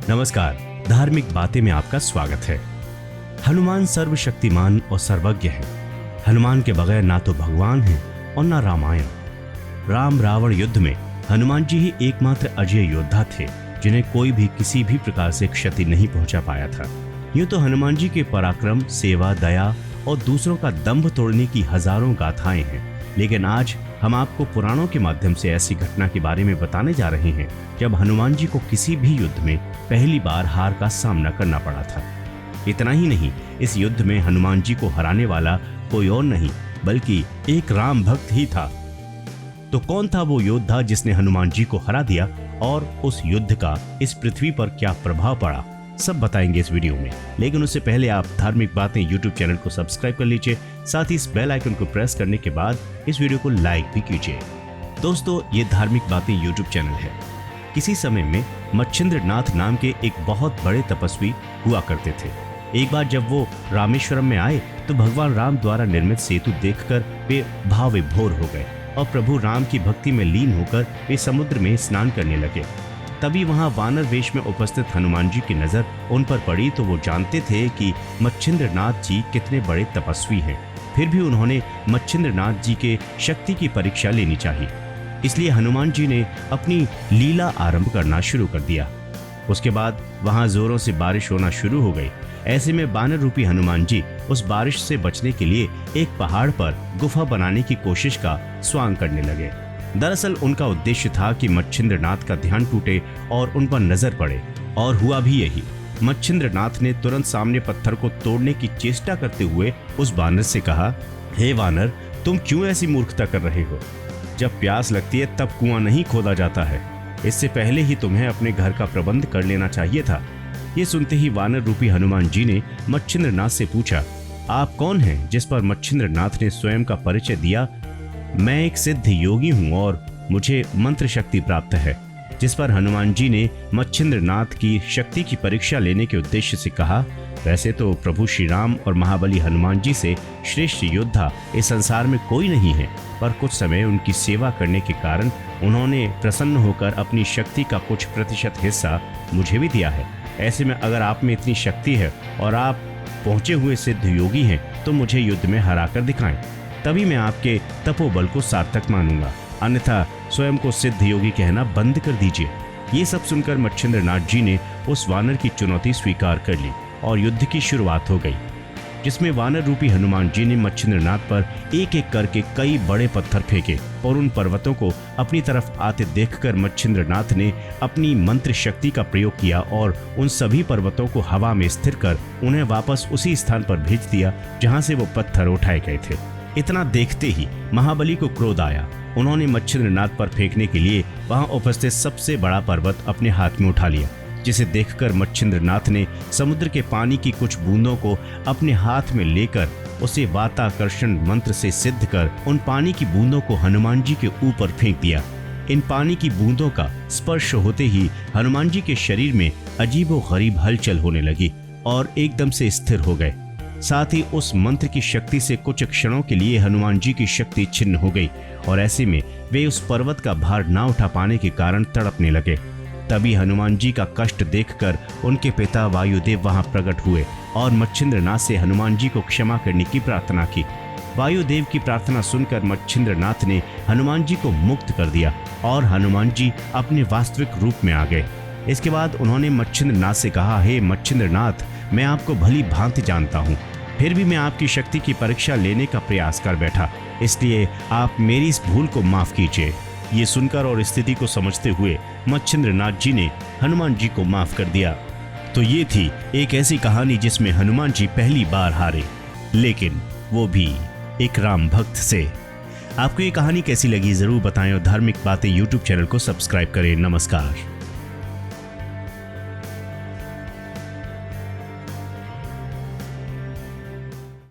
नमस्कार, धार्मिक बातें में आपका स्वागत है। हनुमान सर्वशक्तिमान और सर्वज्ञ है। हनुमान के बगैर ना तो भगवान है और ना रामायण। राम रावण युद्ध में हनुमान जी ही एकमात्र अजय योद्धा थे जिन्हें कोई भी किसी भी प्रकार से क्षति नहीं पहुंचा पाया था। यूं तो हनुमान जी के पराक्रम, सेवा, दया और दूसरों का दंभ तोड़ने की हजारों गाथाएं हैं, लेकिन आज हम आपको पुराणों के माध्यम से ऐसी घटना के बारे में बताने जा रहे हैं जब हनुमान जी को किसी भी युद्ध में पहली बार हार का सामना करना पड़ा था। इतना ही नहीं, इस युद्ध में हनुमान जी को हराने वाला कोई और नहीं बल्कि एक राम भक्त ही था। तो कौन था वो योद्धा जिसने हनुमान जी को हरा दिया और उस युद्ध का इस पृथ्वी पर क्या प्रभाव पड़ा, सब बताएंगे इस वीडियो में। लेकिन उससे पहले आप धार्मिक बातें यूट्यूब चैनल को सब्सक्राइब कर लीजिए, साथ ही इस बेल आइकन को प्रेस करने के बाद इस वीडियो को लाइक भी कीजिए। दोस्तों, ये धार्मिक बातें यूट्यूब चैनल है। किसी समय में मच्छिंद्र नाथ नाम के एक बहुत बड़े तपस्वी हुआ करते थे। एक बार जब वो रामेश्वरम में आए तो भगवान राम द्वारा निर्मित सेतु देखकर वे भाव विभोर हो गए और प्रभु राम की भक्ति में लीन होकर वे समुद्र में स्नान करने लगे। तभी वहां वानर वेश में उपस्थित हनुमान जी की नजर उन पर पड़ी तो वो जानते थे कि मच्छिंद्र नाथ जी कितने बड़े तपस्वी हैं। फिर भी उन्होंने मच्छिंद्र नाथ जी के शक्ति की परीक्षा लेनी चाहिए, इसलिए हनुमान जी ने अपनी लीला आरंभ करना शुरू कर दिया। उसके बाद वहां जोरों से बारिश होना शुरू हो गई। ऐसे में बानर रूपी हनुमान जी उस बारिश से बचने के लिए एक पहाड़ पर गुफा बनाने की कोशिश का स्वांग करने लगे। दरअसल उनका उद्देश्य था कि मच्छिंद्र नाथ का ध्यान टूटे और उन पर नजर पड़े, और हुआ भी यही। मच्छिंद्र नाथ ने तुरंत सामने पत्थर को तोड़ने की चेष्टा करते हुए उस वानर से कहा, हे वानर, तुम क्यों ऐसी मूर्खता कर रहे हो? जब प्यास लगती है तब कुआं नहीं खोदा जाता है। इससे पहले ही तुम्हें अपने घर का प्रबंध कर लेना चाहिए था। ये सुनते ही वानर रूपी हनुमान जी ने मच्छिंद्र नाथ से पूछा, आप कौन हैं? जिस पर मच्छिंद्र नाथ ने स्वयं का परिचय दिया, मैं एक सिद्ध योगी हूँ और मुझे मंत्र शक्ति प्राप्त है। जिस पर हनुमान जी ने मच्छिंद्र नाथ की शक्ति की परीक्षा लेने के उद्देश्य से कहा, वैसे तो प्रभु श्री राम और महाबली हनुमान जी से श्रेष्ठ योद्धा इस संसार में कोई नहीं है, पर कुछ समय उनकी सेवा करने के कारण उन्होंने प्रसन्न होकर अपनी शक्ति का कुछ प्रतिशत हिस्सा मुझे भी दिया है। ऐसे में अगर आप में इतनी शक्ति है और आप पहुंचे हुए सिद्ध योगी हैं तो मुझे युद्ध में हरा कर दिखाएं, तभी मैं आपके तपोबल को सार्थक मानूंगा, अन्यथा स्वयं को सिद्ध योगी कहना बंद कर दीजिए। ये सब सुनकर मच्छिंद्र नाथ जी ने उस वानर की चुनौती स्वीकार कर ली और युद्ध की शुरुआत हो गई, जिसमें वानर रूपी हनुमान जी ने मच्छिंद्र नाथ पर एक एक करके कई बड़े पत्थर फेंके और उन पर्वतों को अपनी तरफ आते देखकर मच्छिंद्र नाथ ने अपनी मंत्र शक्ति का प्रयोग किया और उन सभी पर्वतों को हवा में स्थिर कर उन्हें वापस उसी स्थान पर भेज दिया जहां से वो पत्थर उठाए गए थे। इतना देखते ही महाबली को क्रोध आया। उन्होंने मच्छिंद्र नाथ पर फेंकने के लिए वहां उपस्थित सबसे बड़ा पर्वत अपने हाथ में उठा लिया, जिसे देखकर मच्छिंद्र नाथ ने समुद्र के पानी की कुछ बूंदों को अपने हाथ में लेकर उसे वाताकर्षण मंत्र से सिद्ध कर उन पानी की बूंदों को हनुमान जी के ऊपर फेंक दिया। इन पानी की बूंदों का स्पर्श होते ही हनुमान जी के शरीर में अजीबोगरीब हलचल होने लगी और एकदम से स्थिर हो गए। साथ ही उस मंत्र की शक्ति से कुछ क्षणों के लिए हनुमान जी की शक्ति छिन्न हो गई और ऐसे में वे उस पर्वत का भार ना उठा पाने के कारण तड़पने लगे। तभी हनुमान जी का कष्ट देखकर उनके पिता वायुदेव वहां प्रकट हुए और मच्छिंद्र नाथ से हनुमान जी को क्षमा करने की प्रार्थना की। वायुदेव की प्रार्थना सुनकर मच्छिंद्र नाथ ने हनुमान जी को मुक्त कर दिया और हनुमान जी अपने वास्तविक रूप में आ गए। इसके बाद उन्होंने मच्छिंद्र नाथ से कहा, हे मच्छिंद्र नाथ, मैं आपको भली भांति जानता हूँ, फिर भी मैं आपकी शक्ति की परीक्षा लेने का प्रयास कर बैठा, इसलिए आप मेरी इस भूल को माफ कीजिए। ये सुनकर और स्थिति को समझते हुए मच्छिंद्र नाथ जी ने हनुमान जी को माफ कर दिया। तो ये थी एक ऐसी कहानी जिसमें हनुमान जी पहली बार हारे, लेकिन वो भी एक राम भक्त से। आपको ये कहानी कैसी लगी जरूर बताएं और धार्मिक बातें यूट्यूब चैनल को सब्सक्राइब करें। नमस्कार।